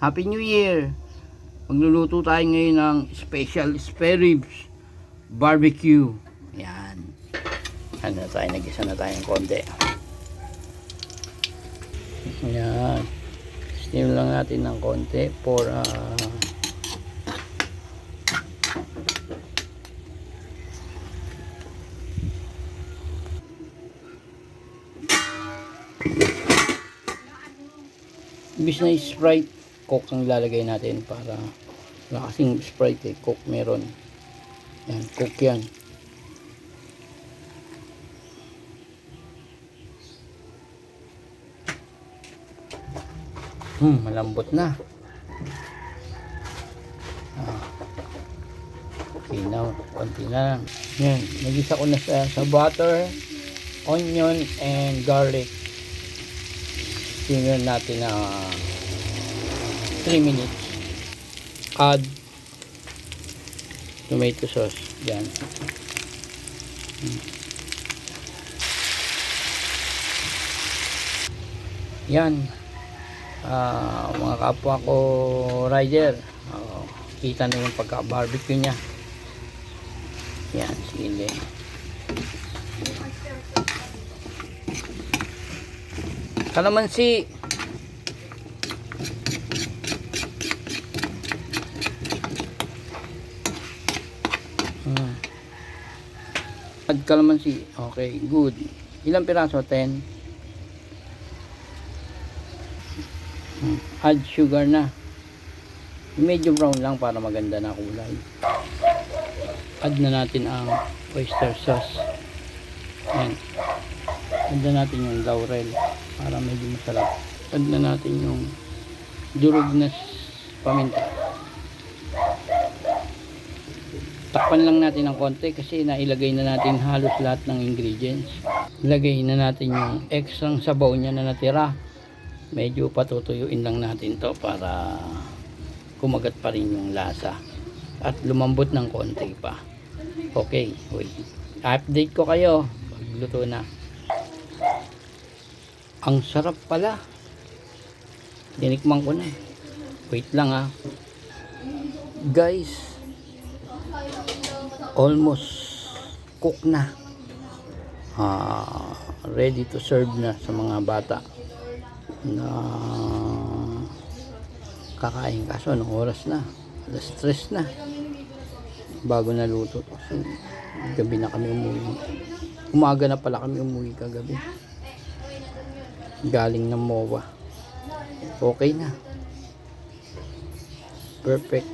Happy New Year! Magluluto tayo ngayon ng special spare ribs barbecue. Yan. Ano na tayo, nag-isa na tayo ng konti. Yan. Steam lang natin ng konti for imbis na Sprite, Coke ang lalagay natin para wala kasing Sprite Coke meron. Yan, Coke yan. Malambot na. Okay, now, konti na lang. Yan, nagisa ko na sa butter, onion, and garlic. Simmer natin na 3 minutes. Add tomato sauce. Yan. Yan. Mga kapwa ko rider. Kita na yung pagka-barbecue niya. Yan, sili. Kalamansi. Add kalamansi. Okay, good. Ilang piraso? 10. Add sugar na. Medyo brown lang para maganda na kulay. Add na natin ang oyster sauce. Ayan. Add na natin yung laurel para medyo masarap. Add na natin yung durog na paminta. Takpan lang natin ng konti kasi nailagay na natin halos lahat ng ingredients. Ilagay na natin yung extra sabaw niya na natira. Medyo patutuyuin lang natin to para kumagat pa rin yung lasa at lumambot ng konti pa. Okay, wait. Update ko kayo pag luto na. Ang sarap pala. Tinikman ko na. Wait lang guys, almost cook na. Ready to serve na sa mga bata na kakain. Kaso anong oras na? Alas 3 na bago naluto. So, gabi na kami umuwi. Umaga na pala kami umuwi kagabi galing ng MOA. Okay na, perfect.